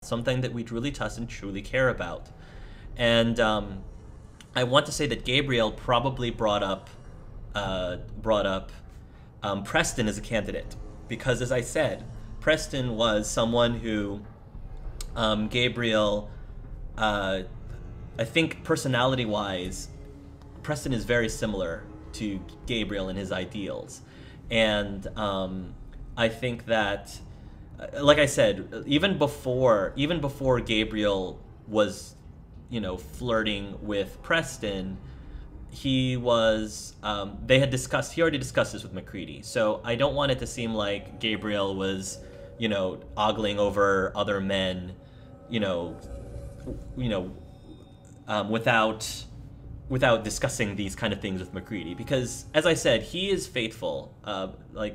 something that we really trust and truly care about. And I want to say that Gabriel probably brought up Preston as a candidate because, as I said, Preston was someone who Gabriel, I think personality-wise, Preston is very similar to Gabriel in his ideals. And I think that, like I said, even before Gabriel was, flirting with Preston, he was, he already discussed this with MacReady. So I don't want it to seem like Gabriel was, ogling over other men, without discussing these kind of things with MacReady, because, as I said, he is faithful.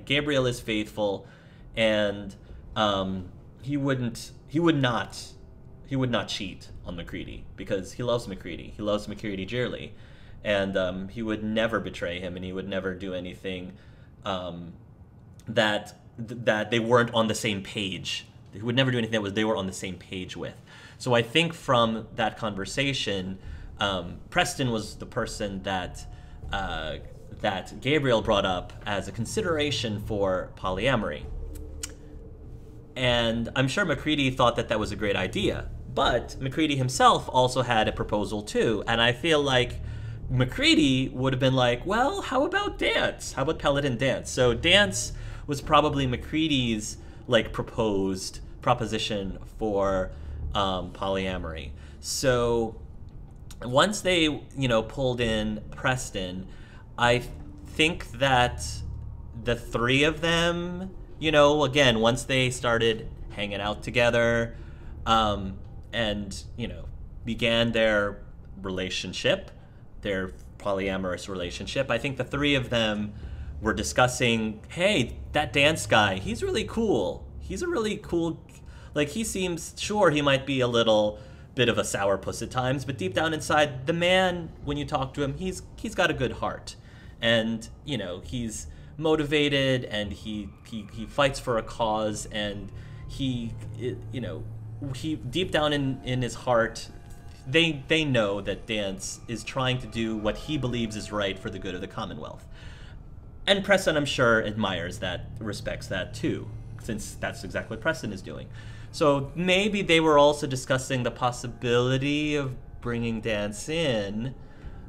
Gabriel is faithful, and he would not cheat on MacReady because he loves MacReady. He loves MacReady dearly, and he would never betray him, and he would never do anything that they weren't on the same page. He would never do anything that they were on the same page with. So I think from that conversation, Preston was the person that Gabriel brought up as a consideration for polyamory. And I'm sure MacReady thought that was a great idea, but MacReady himself also had a proposal too, and I feel like MacReady would have been like, well, how about dance? How about Paladin dance? So dance was probably MacReady's proposition for polyamory. So once they, pulled in Preston, I think that the three of them, again, once they started hanging out together, and, began their relationship, their polyamorous relationship, I think the three of them were discussing, hey, that dance guy, he's really cool. He's a really cool, he seems, sure, he might be a little bit of a sourpuss at times, but deep down inside, the man, when you talk to him, he's got a good heart. And, he's motivated, and he fights for a cause, and he deep down in his heart, they know that Dance is trying to do what he believes is right for the good of the Commonwealth. And Preston, I'm sure, admires that, respects that too, since that's exactly what Preston is doing. So maybe they were also discussing the possibility of bringing Dance in.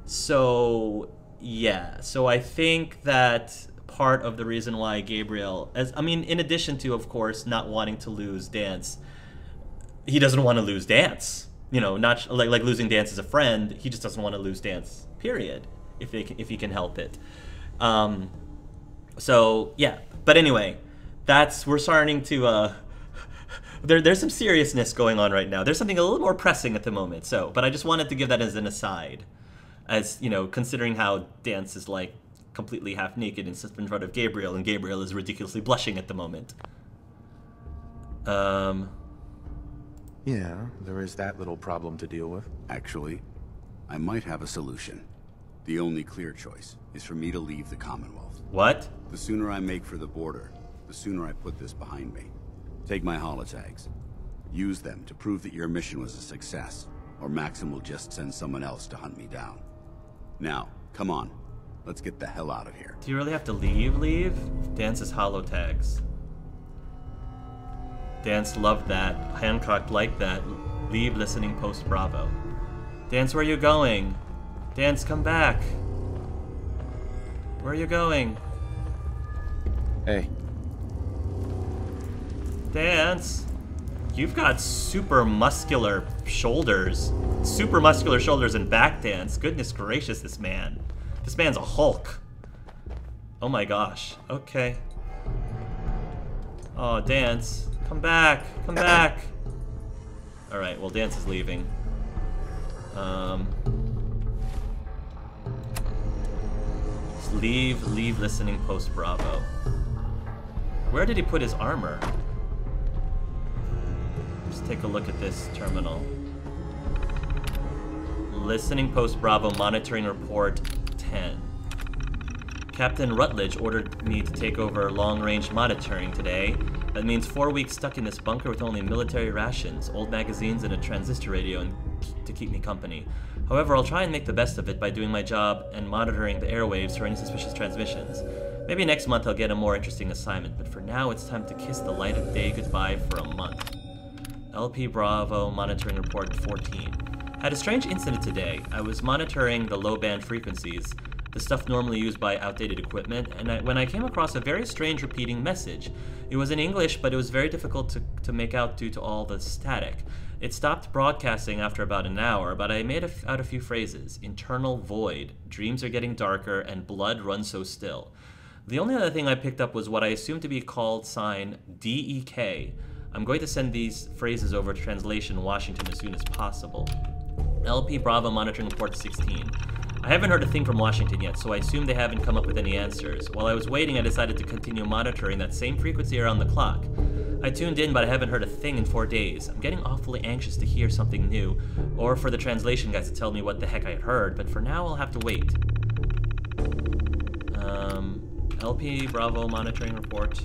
So yeah, so I think that part of the reason why Gabriel, in addition to, of course, not wanting to lose Dance, he doesn't want to lose Dance. Not like losing Dance as a friend. He just doesn't want to lose Dance, period, if he can help it. So yeah, but anyway, we're starting to there's some seriousness going on right now. There's something a little more pressing at the moment. So, but I just wanted to give that as an aside, as considering how Dance is completely half naked and sits in front of Gabriel, and Gabriel is ridiculously blushing at the moment. Yeah, there is that little problem to deal with. Actually, I might have a solution. The only clear choice is for me to leave the Commonwealth. What? The sooner I make for the border, the sooner I put this behind me. Take my holotags. Use them to prove that your mission was a success, or Maxim will just send someone else to hunt me down. Now, come on. Let's get the hell out of here. Do you really have to leave? Dance's holotags. Dance loved that. Hancock liked that. Leave listening post Bravo. Dance, where are you going? Dance, come back. Where are you going? Hey. Dance, you've got super muscular shoulders. Super muscular shoulders and back, Dance. Goodness gracious, this man. This man's a Hulk. Oh my gosh. Okay. Oh, Dance. Come back. Come back. Alright, well, Dance is leaving. Just leave listening post Bravo. Where did he put his armor? Let's take a look at this terminal. Listening post Bravo, monitoring report 10. Captain Rutledge ordered me to take over long-range monitoring today, That means 4 weeks stuck in this bunker with only military rations, old magazines, and a transistor radio to keep me company. However, I'll try and make the best of it by doing my job and monitoring the airwaves for any suspicious transmissions. Maybe next month I'll get a more interesting assignment, but for now it's time to kiss the light of day goodbye for a month. LP Bravo, monitoring report 14. Had a strange incident today. I was monitoring the low-band frequencies, the stuff normally used by outdated equipment, and when I came across a very strange repeating message. It was in English, but it was very difficult to make out due to all the static. It stopped broadcasting after about an hour, but I made out a few phrases. Internal void, dreams are getting darker, and blood runs so still. The only other thing I picked up was what I assumed to be called sign DEK. I'm going to send these phrases over to translation in Washington as soon as possible. LP Bravo monitoring report 16. I haven't heard a thing from Washington yet, so I assume they haven't come up with any answers. While I was waiting, I decided to continue monitoring that same frequency around the clock. I tuned in, but I haven't heard a thing in 4 days. I'm getting awfully anxious to hear something new, or for the translation guys to tell me what the heck I had heard, but for now I'll have to wait. LP Bravo monitoring report.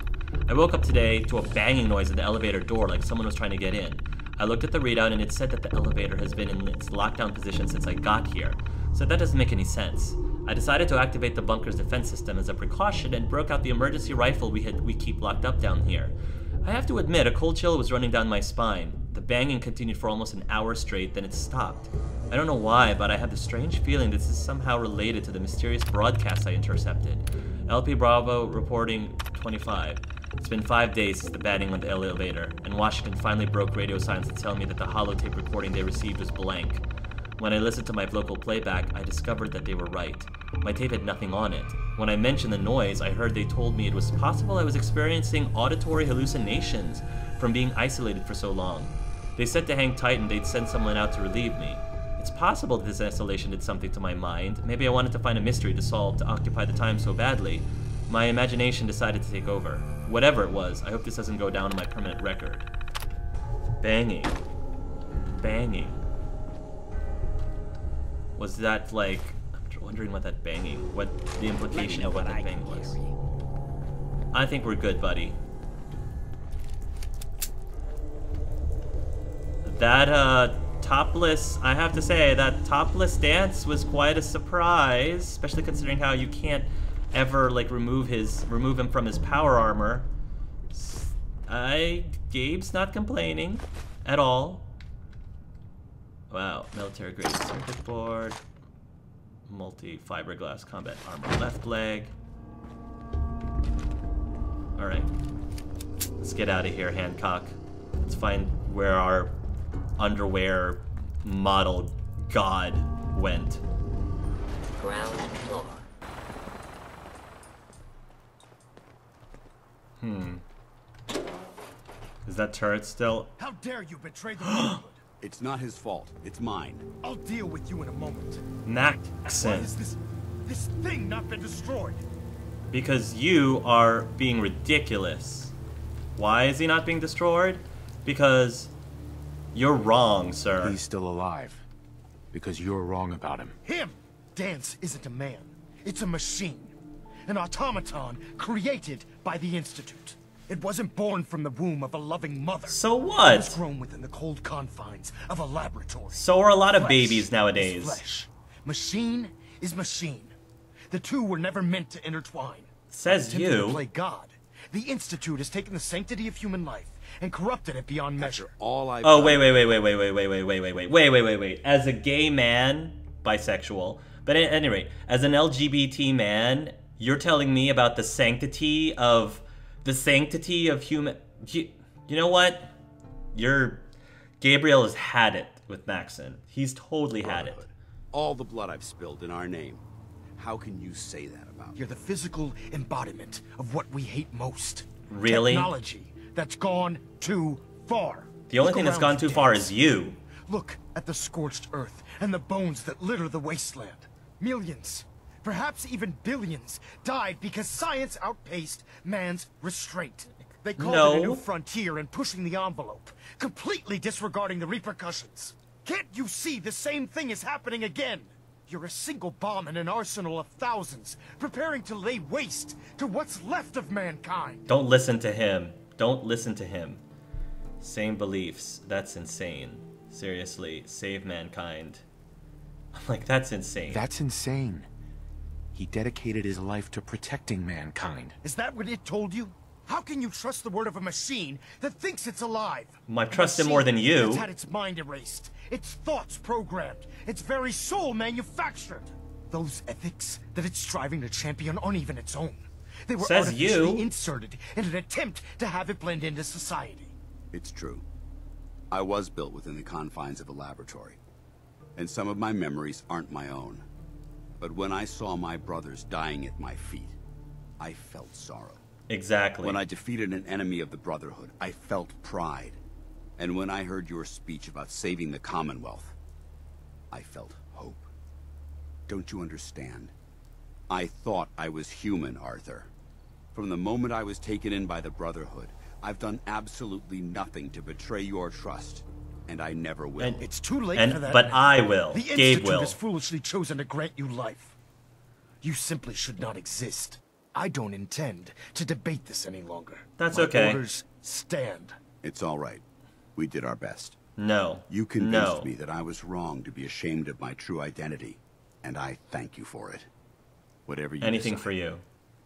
I woke up today to a banging noise at the elevator door like someone was trying to get in. I looked at the readout and it said that the elevator has been in its lockdown position since I got here, so that doesn't make any sense. I decided to activate the bunker's defense system as a precaution and broke out the emergency rifle we keep locked up down here. I have to admit, a cold chill was running down my spine. The banging continued for almost an hour straight, then it stopped. I don't know why, but I have the strange feeling this is somehow related to the mysterious broadcast I intercepted. LP Bravo reporting 25. It's been 5 days since the banging on the elevator, and Washington finally broke radio silence to tell me that the holotape recording they received was blank. When I listened to my local playback, I discovered that they were right. My tape had nothing on it. When I mentioned the noise, I heard they told me it was possible I was experiencing auditory hallucinations from being isolated for so long. They said to hang tight and they'd send someone out to relieve me. It's possible that this isolation did something to my mind. Maybe I wanted to find a mystery to solve to occupy the time so badly. My imagination decided to take over. Whatever it was, I hope this doesn't go down on my permanent record. Banging. Banging. Was that like... I'm wondering what that banging, what the implication of what that banging was. I think we're good, buddy. That, topless, I have to say, that topless dance was quite a surprise, especially considering how you can't ever, like, remove him from his power armor. Gabe's not complaining at all. Wow, military grade circuit board, multi-fiberglass combat armor left leg. All right, let's get out of here, Hancock. Let's find where our underwear model god went. Ground floor. Is that turret still? How dare you betray the Brotherhood? It's not his fault. It's mine. I'll deal with you in a moment. Why Naxxon. is this thing not been destroyed? Because you are being ridiculous. Why is he not being destroyed? Because you're wrong, sir. He's still alive. Because you're wrong about him. Him! Dance isn't a man. It's a machine. An automaton created by the Institute. It wasn't born from the womb of a loving mother. So It was what? grown within the cold confines of a laboratory. So are a lot of Flesh babies is nowadays. flesh. Machine is machine. The two were never meant to intertwine. Says Attempting to you. play God, the Institute has taken the sanctity of human life and corrupted it beyond measure. All I've Oh, done- wait. As a gay man, bisexual, but at any rate, as an LGBT man, you're telling me about the sanctity of human... You know what? Gabriel has had it with Maxon. He's totally had it. Brotherhood. All the blood I've spilled in our name. How can you say that about me? You're the physical embodiment of what we hate most. Really? Technology that's gone too far. The only Look thing that's around gone too you, far Dance. is you. Look at the scorched earth and the bones that litter the wasteland. Millions, perhaps even billions, died because science outpaced man's restraint. They called it a No. new frontier and pushing the envelope, completely disregarding the repercussions. Can't you see the same thing is happening again? You're a single bomb in an arsenal of thousands, preparing to lay waste to what's left of mankind. Don't listen to him. Don't listen to him. Same beliefs. That's insane. Seriously, save mankind. I'm like, that's insane. That's insane. He dedicated his life to protecting mankind. Is that what it told you? How can you trust the word of a machine that thinks it's alive? I trust him more than you. It's had its mind erased, its thoughts programmed, its very soul manufactured. Those ethics that it's striving to champion aren't even its own. They were Says artificially you. inserted in an attempt to have it blend into society. It's true. I was built within the confines of a laboratory, and some of my memories aren't my own. But when I saw my brothers dying at my feet, I felt sorrow. Exactly. When I defeated an enemy of the Brotherhood, I felt pride. And when I heard your speech about saving the Commonwealth, I felt hope. Don't you understand? I thought I was human, Arthur. From the moment I was taken in by the Brotherhood, I've done absolutely nothing to betray your trust, and I never will. And It's too late for that. but now. I will. The Gabe Institute will. has foolishly chosen to grant you life. You simply should not exist. I don't intend to debate this any longer. That's My okay. orders stand. It's all right. We did our best. No. You convinced No. me that I was wrong to be ashamed of my true identity, and I thank you for it. Whatever you Anything decide, for you.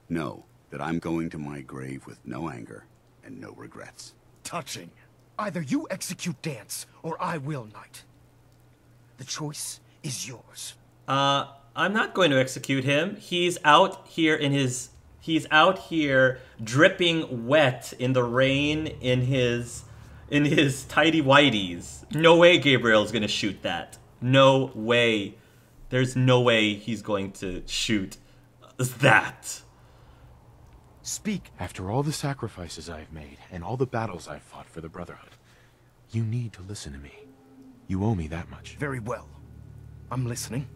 know that I'm going to my grave with no anger and no regrets. Touching. Either you execute Dance, or I will, Knight. The choice is yours. I'm not going to execute him. He's out here dripping wet in the rain in his tidy whities. No way Gabriel's gonna shoot that. No way. There's no way he's going to shoot that. Speak. After all the sacrifices I've made and all the battles I've fought for the Brotherhood, you need to listen to me. You owe me that much. Very well. I'm listening.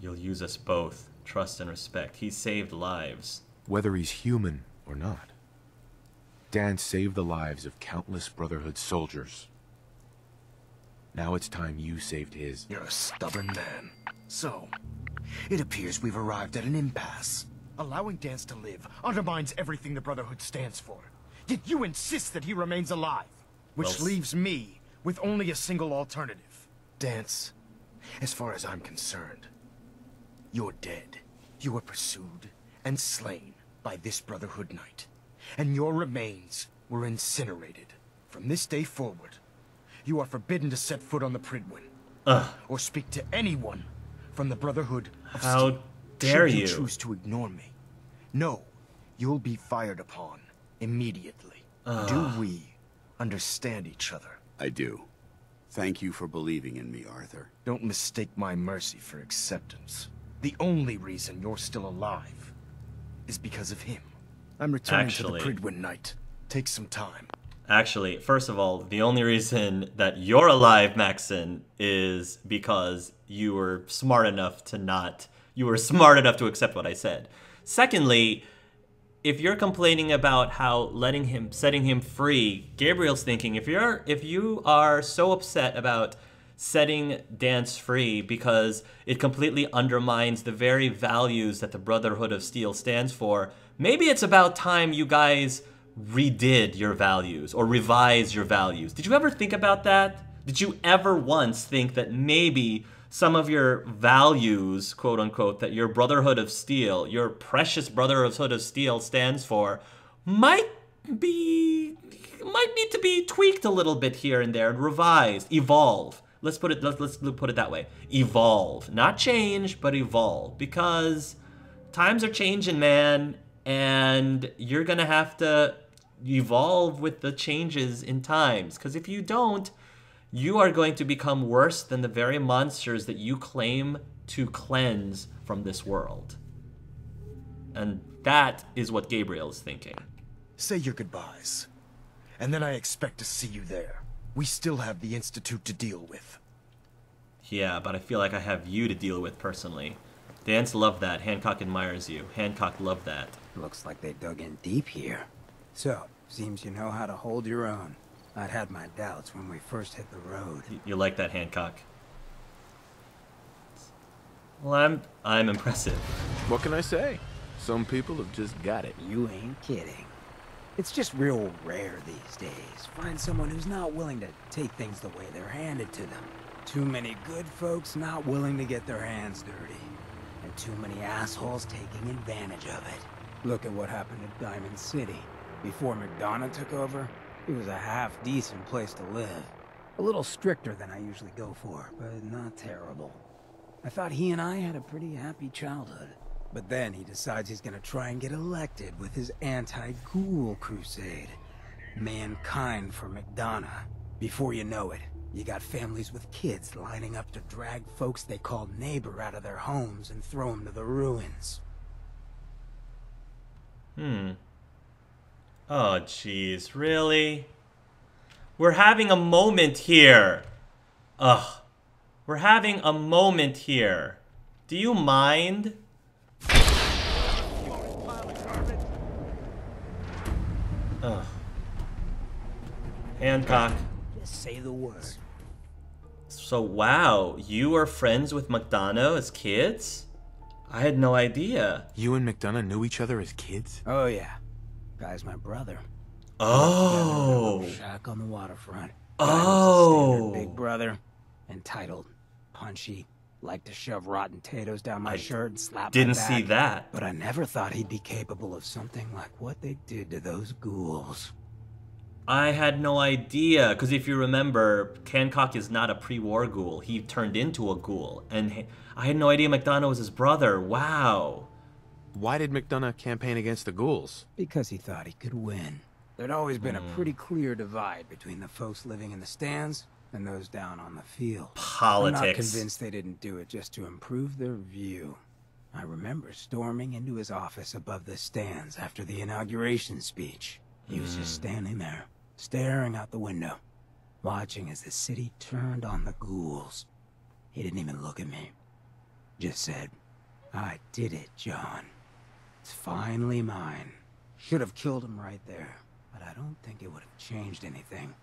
You'll use us both. Trust and respect. He saved lives. Whether he's human or not. Dan saved the lives of countless Brotherhood soldiers. Now it's time you saved his. You're a stubborn man. So, it appears we've arrived at an impasse. Allowing Dance to live undermines everything the Brotherhood stands for. Yet you insist that he remains alive. Which Well, leaves me with only a single alternative. Dance, as far as I'm concerned, you're dead. You were pursued and slain by this Brotherhood Knight. And your remains were incinerated. From this day forward, you are forbidden to set foot on the Pridwin. Or speak to anyone from the Brotherhood of How Steel. dare Should you? choose to ignore me, no, you'll be fired upon immediately. Do we understand each other? I do. Thank you for believing in me, Arthur. Don't mistake my mercy for acceptance. The only reason you're still alive is because of him. I'm returning Actually- to the Pridwin Knight. Take some time. Actually, first of all, the only reason that you're alive, Maxon, is because you were smart enough to accept what I said. Secondly, if you're complaining about how setting him free, Gabriel's thinking if you are so upset about setting Dance free because it completely undermines the very values that the Brotherhood of Steel stands for, maybe it's about time you guys redid your values or revised your values. Did you ever think about that? Did you ever once think that maybe some of your values, quote unquote, that your Brotherhood of Steel, your precious Brotherhood of Steel stands for, might need to be tweaked a little bit here and there and revised, evolve. Let's put it that way. Evolve. Not change, but evolve. Because times are changing, man, and you're gonna have to evolve with the changes in times. Because if you don't, you are going to become worse than the very monsters that you claim to cleanse from this world. And that is what Gabriel is thinking. Say your goodbyes. And then I expect to see you there. We still have the Institute to deal with. Yeah, but I feel like I have you to deal with personally. Dance loved that. Hancock admires you. Hancock loved that. Looks like they dug in deep here. So, seems you know how to hold your own. I'd had my doubts when we first hit the road. You like that, Hancock? Well, I'm impressive. What can I say? Some people have just got it. You ain't kidding. It's just real rare these days. Find someone who's not willing to take things the way they're handed to them. Too many good folks not willing to get their hands dirty. And too many assholes taking advantage of it. Look at what happened at Diamond City. Before McDonough took over, it was a half-decent place to live. A little stricter than I usually go for, but not terrible. I thought he and I had a pretty happy childhood. But then he decides he's gonna try and get elected with his anti-ghoul crusade. Mankind for McDonough. Before you know it, you got families with kids lining up to drag folks they call neighbor out of their homes and throw them to the ruins. Oh, jeez, really? We're having a moment here. Ugh. We're having a moment here. Do you mind? Ugh. Hancock. Just say the word. So, wow, you were friends with McDonough as kids? I had no idea. You and McDonough knew each other as kids? Oh yeah. Guy's my brother. Oh. Shack on the waterfront. Oh. Big brother. Entitled. Punchy. Like to shove rotten potatoes down my shirt and slap my Didn't back. see that. But I never thought he'd be capable of something like what they did to those ghouls. I had no idea, because if you remember, Hancock is not a pre-war ghoul. He turned into a ghoul, and I had no idea McDonough was his brother. Wow. Why did McDonough campaign against the ghouls? Because he thought he could win. There'd always been a pretty clear divide between the folks living in the stands and those down on the field. Politics. I'm not convinced they didn't do it just to improve their view. I remember storming into his office above the stands after the inauguration speech. He was just standing there, staring out the window, watching as the city turned on the ghouls. He didn't even look at me. Just said, "I did it, John. It's finally mine." Should have killed him right there, but I don't think it would have changed anything.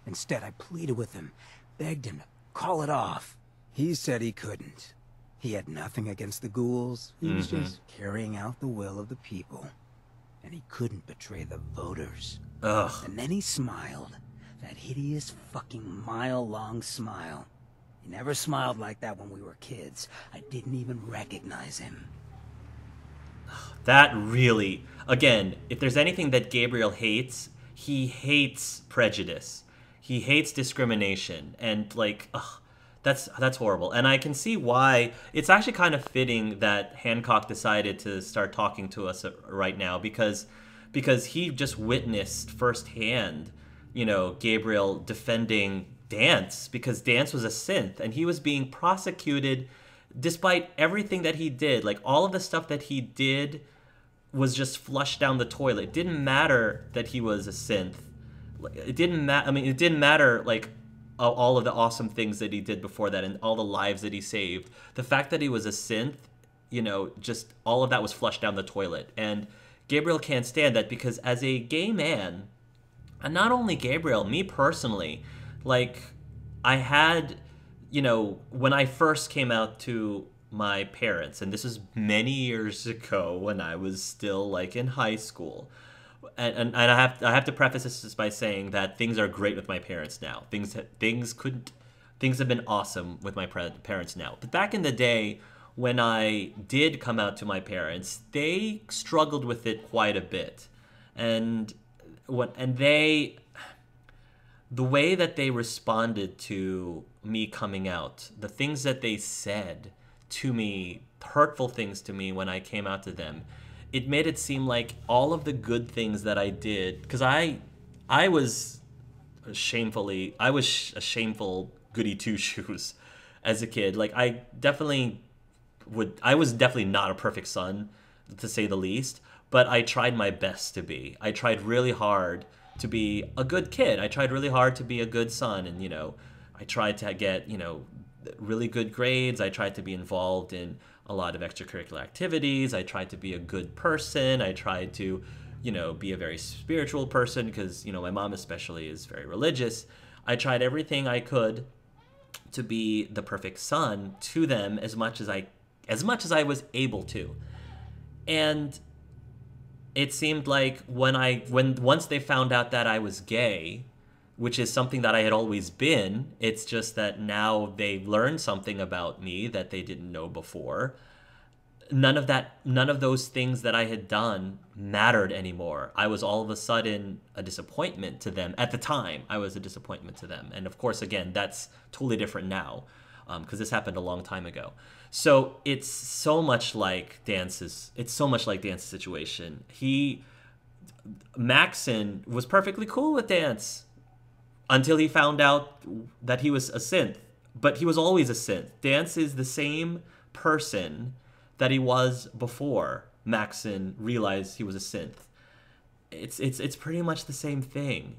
Instead, I pleaded with him, begged him to call it off. He said he couldn't. He had nothing against the ghouls. He was just carrying out the will of the people. And he couldn't betray the voters. Ugh. And then he smiled. That hideous fucking mile-long smile. He never smiled like that when we were kids. I didn't even recognize him. That really, again, if there's anything that Gabriel hates, he hates prejudice. He hates discrimination, and like, ugh, that's horrible. And I can see why. It's actually kind of fitting that Hancock decided to start talking to us right now, because he just witnessed firsthand, Gabriel defending Dance, because Dance was a synth, and he was being prosecuted despite everything that he did. Like, all of the stuff that he did was just flushed down the toilet. It didn't matter that he was a synth. It didn't matter. I mean, it didn't matter, like, all of the awesome things that he did before that and all the lives that he saved. The fact that he was a synth, just all of that was flushed down the toilet. And Gabriel can't stand that, because as a gay man, and not only Gabriel, me personally, like, I had, when I first came out to my parents, and this was many years ago when I was still, like, in high school, and I have to preface this by saying that things are great with my parents now. Things have been awesome with my parents now. But back in the day, when I did come out to my parents, they struggled with it quite a bit, the way that they responded to me coming out, the things that they said to me, hurtful things to me when I came out to them, it made it seem like all of the good things that I did, because I was a shameful goody two shoes as a kid. Like, I was definitely not a perfect son, to say the least, but I tried my best to be. I tried really hard to be a good kid. I tried really hard to be a good son, and I tried to get really good grades. I tried to be involved in a lot of extracurricular activities. I tried to be a good person. I tried to be a very spiritual person, because my mom especially is very religious. I tried everything I could to be the perfect son to them as much as I was able to. And it seemed like when once they found out that I was gay, which is something that I had always been, it's just that now they learned something about me that they didn't know before. None of those things that I had done mattered anymore. I was all of a sudden a disappointment to them. At the time, I was a disappointment to them. And of course, again, that's totally different now, because this happened a long time ago. So it's so much like Dance's situation. Maxon was perfectly cool with Dance until he found out that he was a synth. But he was always a synth. Dance is the same person that he was before Maxon realized he was a synth. It's pretty much the same thing.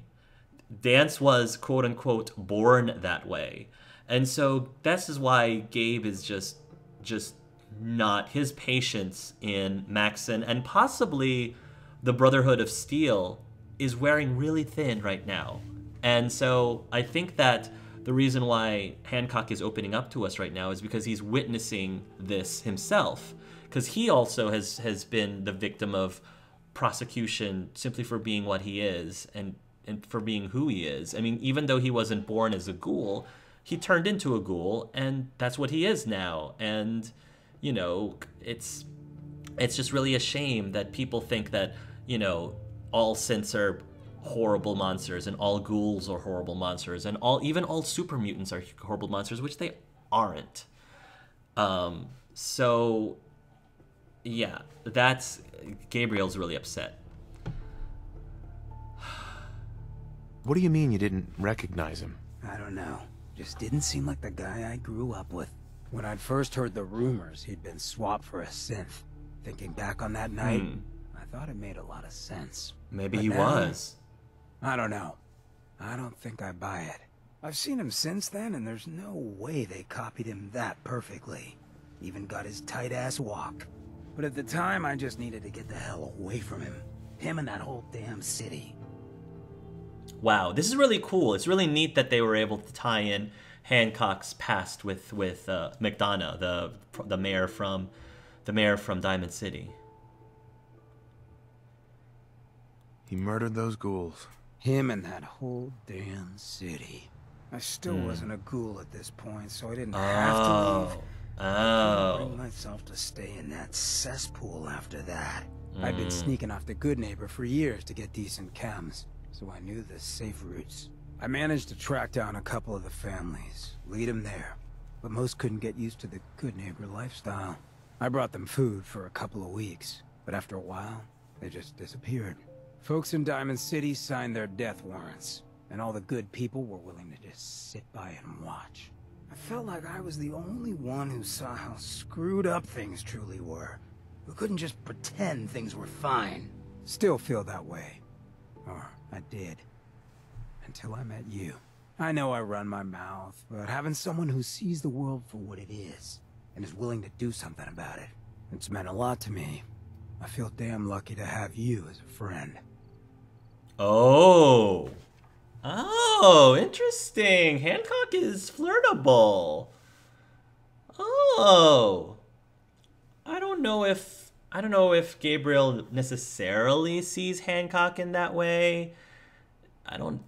Dance was quote unquote born that way. And so this is why Gabe is just not, his patience in Maxon and possibly the Brotherhood of Steel is wearing really thin right now. And so I think that the reason why Hancock is opening up to us right now is because he's witnessing this himself. Because he also has been the victim of prosecution simply for being what he is and for being who he is. I mean, even though he wasn't born as a ghoul, he turned into a ghoul, and that's what he is now. And, you know, it's just really a shame that people think that, you know, all synths are horrible monsters and all ghouls are horrible monsters and even all super mutants are horrible monsters, which they aren't. So yeah, that's Gabriel's really upset. What do you mean you didn't recognize him? I don't know. Just didn't seem like the guy I grew up with. When I'd first heard the rumors he'd been swapped for a synth, thinking back on that night, I thought it made a lot of sense. Maybe But he now, was. I don't know. I don't think I buy it. I've seen him since then, and there's no way they copied him that perfectly. Even got his tight-ass walk. But at the time, I just needed to get the hell away from him. Him and that whole damn city. Wow, this is really cool. It's really neat that they were able to tie in Hancock's past with McDonough, the mayor from Diamond City. He murdered those ghouls. Him and that whole damn city. I still wasn't a ghoul at this point, so I didn't have to leave. I couldn't bring myself to stay in that cesspool after that. I'd been sneaking off the Good Neighbor for years to get decent chems, so I knew the safe routes. I managed to track down a couple of the families, lead them there, but most couldn't get used to the Good Neighbor lifestyle. I brought them food for a couple of weeks, but after a while, they just disappeared. Folks in Diamond City signed their death warrants, and all the good people were willing to just sit by and watch. I felt like I was the only one who saw how screwed up things truly were, who couldn't just pretend things were fine. Still feel that way. Or I did. Until I met you. I know I run my mouth, but having someone who sees the world for what it is, and is willing to do something about it, it's meant a lot to me. I feel damn lucky to have you as a friend. Oh, interesting. Hancock is flirtable. Oh, I don't know if Gabriel necessarily sees Hancock in that way. I don't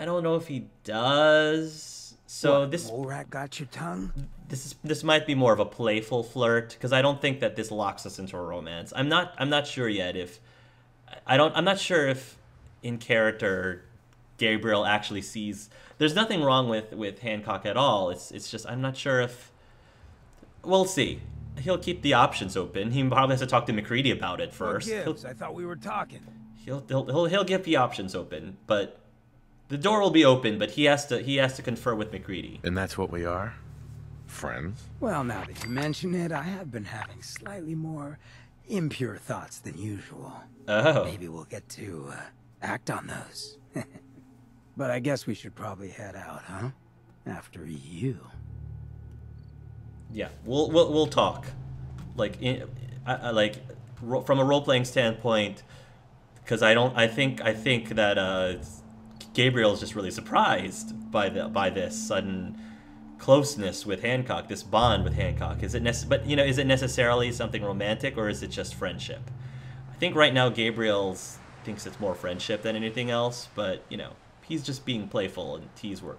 know if he does. So What, this Morak got your tongue? this might be more of a playful flirt, because I don't think that this locks us into a romance. I'm not sure yet if I'm not sure if in character Gabriel actually sees. There's nothing wrong with Hancock at all. It's just I'm not sure if. We'll see. He'll keep the options open. He probably has to talk to MacReady about it first. What gives? I thought we were talking. He'll keep the options open, but the door will be open. But he has to confer with MacReady. And that's what we are? Friends? Well, now that you mention it, I have been having slightly more impure thoughts than usual. Oh. Maybe we'll get to act on those. But I guess we should probably head out, huh? After you. Yeah, we'll talk, like from a role playing standpoint, because I think that Gabriel is just really surprised by this sudden closeness with Hancock, this bond with Hancock. Is it necessarily something romantic, or is it just friendship? I I think right now Gabriel thinks it's more friendship than anything else, but, you know, he's just being playful and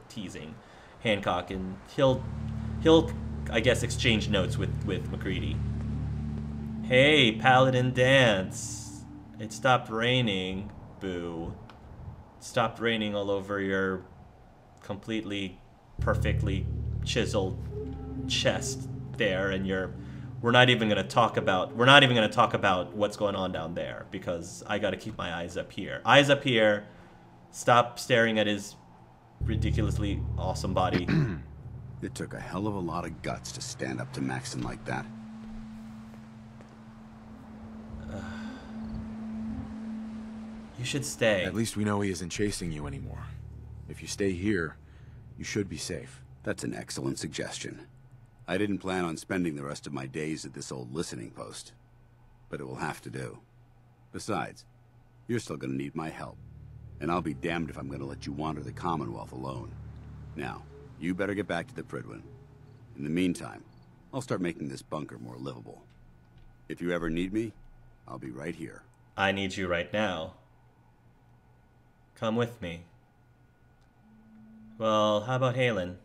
teasing Hancock, and he'll I guess exchange notes with MacReady. Hey, Paladin Danse. It stopped raining. Boo. It stopped raining all over your completely perfectly chiseled chest there, and we're not even going to talk about what's going on down there, because I got to keep my eyes up here. Eyes up here. Stop staring at his ridiculously awesome body. It took a hell of a lot of guts to stand up to Maxson like that. You should stay. At least we know he isn't chasing you anymore. If you stay here, you should be safe. That's an excellent suggestion. I didn't plan on spending the rest of my days at this old listening post, but it will have to do. Besides, you're still going to need my help, and I'll be damned if I'm going to let you wander the Commonwealth alone. Now, you better get back to the Prydwen. In the meantime, I'll start making this bunker more livable. If you ever need me, I'll be right here. I need you right now. Come with me. Well, how about Haylen?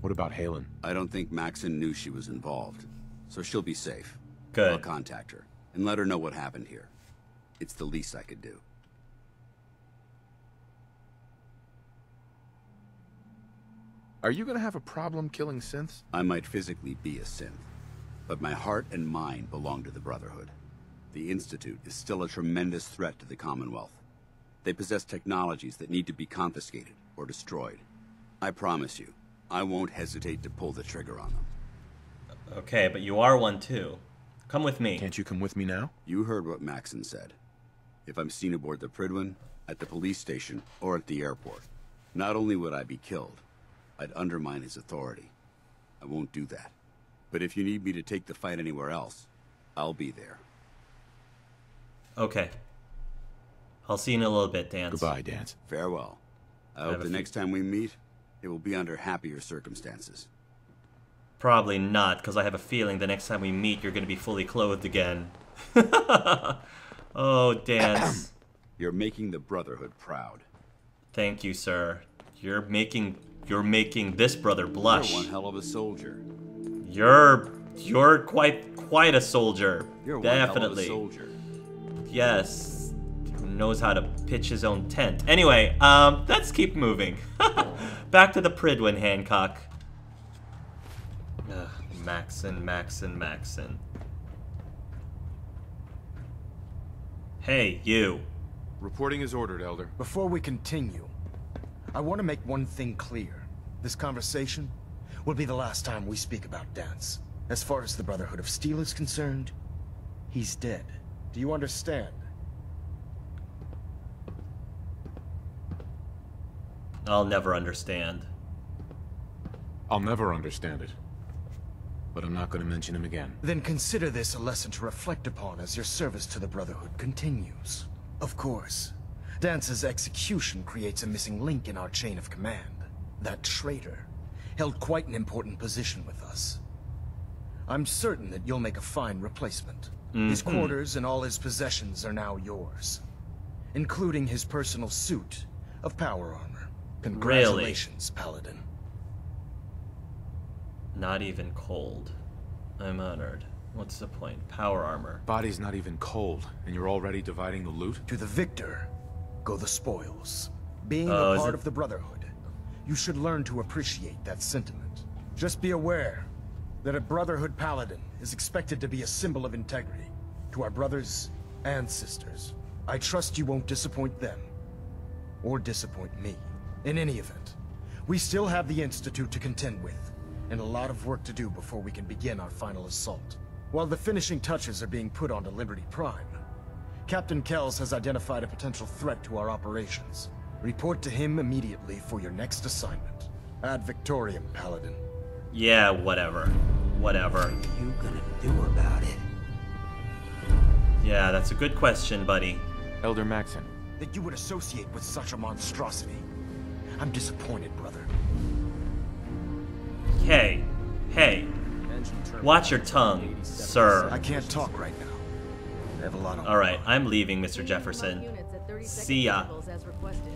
What about Haylen? I don't think Maxson knew she was involved, so she'll be safe. Good. I'll contact her and let her know what happened here. It's the least I could do. Are you gonna have a problem killing synths? I might physically be a synth, but my heart and mind belong to the Brotherhood. The Institute is still a tremendous threat to the Commonwealth. They possess technologies that need to be confiscated or destroyed. I promise you, I won't hesitate to pull the trigger on them. Okay, but you are one too. Come with me. Can't you come with me now? You heard what Maxson said. If I'm seen aboard the Prydwen, at the police station, or at the airport, not only would I be killed, I'd undermine his authority. I won't do that. But if you need me to take the fight anywhere else, I'll be there. Okay. I'll see you in a little bit, Danse. Goodbye, Danse. Farewell. I hope the next time we meet, it will be under happier circumstances. Probably not, because I have a feeling the next time we meet, you're going to be fully clothed again. Oh, Danse. You're making the Brotherhood proud. Thank you, sir. You're making this brother blush. You're one hell of a soldier. You're quite a soldier. You're one Definitely. hell of a soldier. Yes. Knows how to pitch his own tent. Anyway, let's keep moving. Back to the Prydwen, Hancock. Ugh, Maxson. Hey, you. Reporting is ordered, Elder. Before we continue, I want to make one thing clear. This conversation will be the last time we speak about Danse. As far as the Brotherhood of Steel is concerned, he's dead. Do you understand? I'll never understand. I'll never understand it. But I'm not going to mention him again. Then consider this a lesson to reflect upon as your service to the Brotherhood continues. Of course, Dance's execution creates a missing link in our chain of command. That traitor held quite an important position with us. I'm certain that you'll make a fine replacement. His quarters and all his possessions are now yours, including his personal suit of power armor. Congratulations, Paladin. Not even cold. I'm honored. What's the point? Power armor. Body's not even cold, and you're already dividing the loot? To the victor go the spoils. Being a Oh, is part it- of the Brotherhood, you should learn to appreciate that sentiment. Just be aware that a Brotherhood Paladin is expected to be a symbol of integrity to our brothers and sisters. I trust you won't disappoint them, or disappoint me. In any event, we still have the Institute to contend with, and a lot of work to do before we can begin our final assault. While the finishing touches are being put onto Liberty Prime, Captain Kells has identified a potential threat to our operations. Report to him immediately for your next assignment. Ad Victoriam, Paladin. Yeah, whatever. Whatever. What are you gonna do about it? Yeah, that's a good question, buddy. Elder Maxson. That you would associate with such a monstrosity. I'm disappointed, brother. Hey. Watch your tongue, I sir. can't talk right now. I have a lot on All right, I'm leaving, Mr. Jefferson. See ya. As requested.